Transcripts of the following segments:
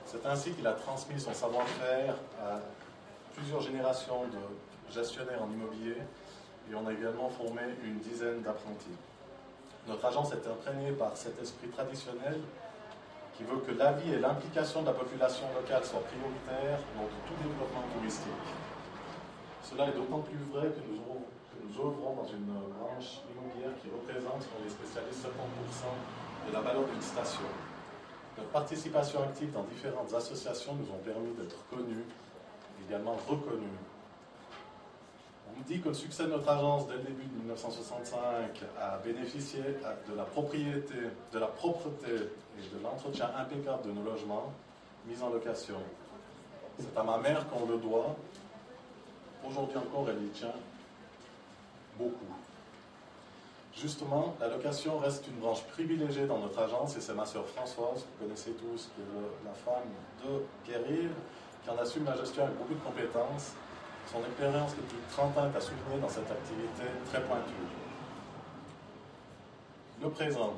C'est ainsi qu'il a transmis son savoir-faire à plusieurs générations de gestionnaires en immobilier et on a également formé une dizaine d'apprentis. Notre agence est imprégnée par cet esprit traditionnel qui veut que l'avis et l'implication de la population locale soient prioritaires lors de tout développement touristique. Cela est d'autant plus vrai que nous œuvrons dans une branche immobilière qui représente, selon les spécialistes, 70% de la valeur d'une station. Notre participation active dans différentes associations nous ont permis d'être connus, également reconnus. On me dit que le succès de notre agence dès le début de 1965 a bénéficié de la propriété, de la propreté et de l'entretien impeccable de nos logements mis en location. C'est à ma mère qu'on le doit. Aujourd'hui encore, elle y tient beaucoup. Justement, la location reste une branche privilégiée dans notre agence et c'est ma sœur Françoise, que vous connaissez tous, qui est la femme de Pierre-Yves, qui en assume la gestion avec beaucoup de compétences. Son expérience de plus de 30 ans est à souligner dans cette activité très pointue. Le présent.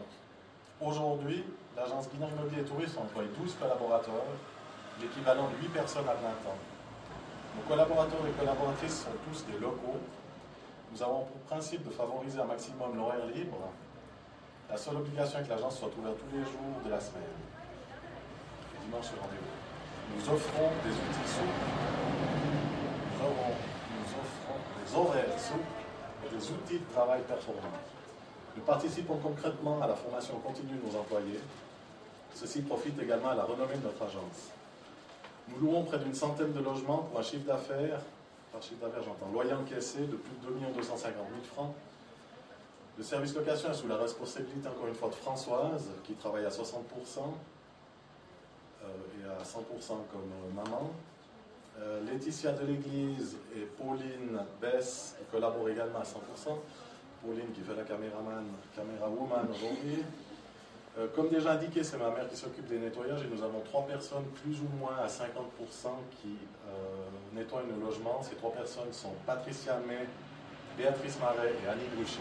Aujourd'hui, l'agence Guinard Immobilier et Tourisme emploie 12 collaborateurs, l'équivalent de 8 personnes à plein temps. Nos collaborateurs et collaboratrices sont tous des locaux. Nous avons pour principe de favoriser un maximum l'horaire libre. La seule obligation est que l'agence soit ouverte tous les jours de la semaine. Et dimanche, c'est rendez-vous. Nous offrons des outils souples. Nous offrons des horaires souples et des outils de travail performants. Nous participons concrètement à la formation continue de nos employés. Ceci profite également à la renommée de notre agence. Nous louons près d'une centaine de logements pour un chiffre d'affaires, par chiffre d'affaires j'entends loyer encaissé de plus de 2 250 000 francs. Le service location est sous la responsabilité encore une fois de Françoise, qui travaille à 60% et à 100% comme maman. Laetitia de l'Église et Pauline Bess collaborent également à 100%. Pauline qui fait la caméra woman aujourd'hui. Comme déjà indiqué, c'est ma mère qui s'occupe des nettoyages et nous avons 3 personnes plus ou moins à 50% qui nettoient nos logements. Ces 3 personnes sont Patricia May, Béatrice Marais et Annie Bruchet.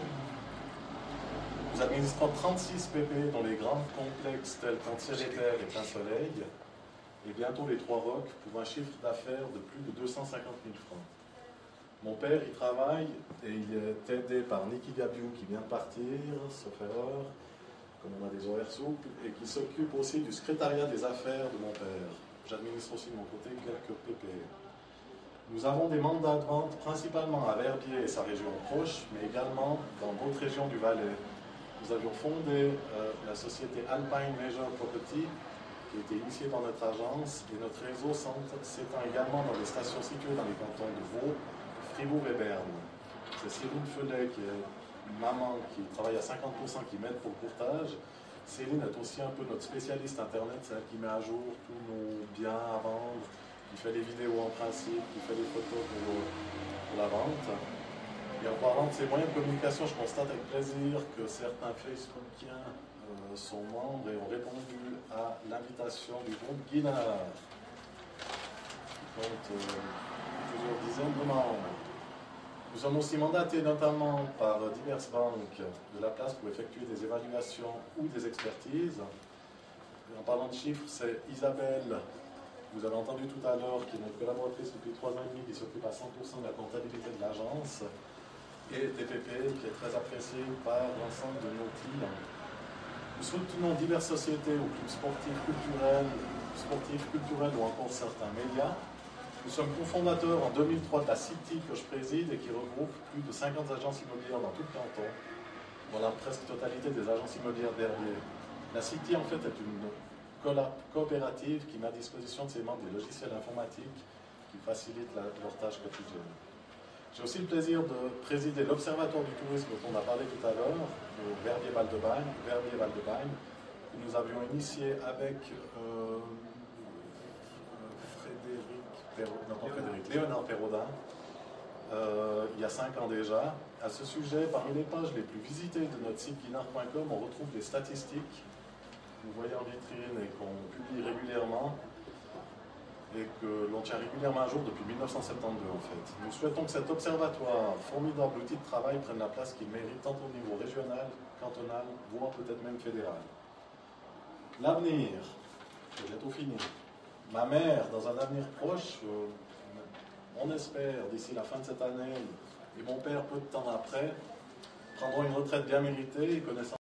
Nous administrons 36 PP dans les grands complexes tels qu'Antier-les-Terres et Plein-Soleil et bientôt les 3 Rocs pour un chiffre d'affaires de plus de 250 000 francs. Mon père y travaille et il est aidé par Niki Gabiou qui vient de partir, sauf erreur, comme on a des horaires souples, et qui s'occupe aussi du secrétariat des affaires de mon père. J'administre aussi de mon côté quelques PPE. Nous avons des mandats de vente principalement à Verbier et sa région proche, mais également dans d'autres régions du Valais. Nous avions fondé la société Alpine Leisure Property, qui a été initiée par notre agence, et notre réseau s'étend également dans les stations situées dans les cantons de Vaud, Fribourg et Berne. C'est Céline Felet qui est une maman qui travaille à 50%, qui m'aide pour le courtage. Céline est aussi un peu notre spécialiste internet, c'est elle qui met à jour tous nos biens à vendre, qui fait les vidéos en principe, qui fait les photos pour la vente. Et en parlant de ces moyens de communication, je constate avec plaisir que certains Facebookiens sont membres et ont répondu à l'invitation du groupe Guinard, qui compte plusieurs dizaines de membres. Nous sommes aussi mandatés notamment par diverses banques de la place pour effectuer des évaluations ou des expertises. Et en parlant de chiffres, c'est Isabelle, vous avez entendu tout à l'heure, qui est notre collaboratrice depuis 3 ans et demi, qui s'occupe à 100% de la comptabilité de l'agence, et TPP, qui est très apprécié par l'ensemble de nos clients. Nous soutenons diverses sociétés ou clubs sportifs, culturels ou encore certains médias. Nous sommes cofondateurs en 2003 de la City que je préside et qui regroupe plus de 50 agences immobilières dans tout le canton, dans la presque totalité des agences immobilières d'Herbier. La City en fait est une coopérative qui met à disposition de ses membres des logiciels informatiques qui facilitent leur tâche quotidienne. J'ai aussi le plaisir de présider l'Observatoire du tourisme dont on a parlé tout à l'heure, au Verbier-Val-de-Bagne, que nous avions initié avec Léonard Perraudin, il y a 5 ans déjà. À ce sujet, parmi les pages les plus visitées de notre site guinard.com, on retrouve des statistiques que vous voyez en vitrine et qu'on publie régulièrement et que l'on tient régulièrement à jour depuis 1972 en fait. Nous souhaitons que cet observatoire, formidable outil de travail, prenne la place qu'il mérite tant au niveau régional, cantonal, voire peut-être même fédéral. L'avenir, c'est bientôt fini. Ma mère, dans un avenir proche, on espère, d'ici la fin de cette année, et mon père peu de temps après, prendront une retraite bien méritée, connaissant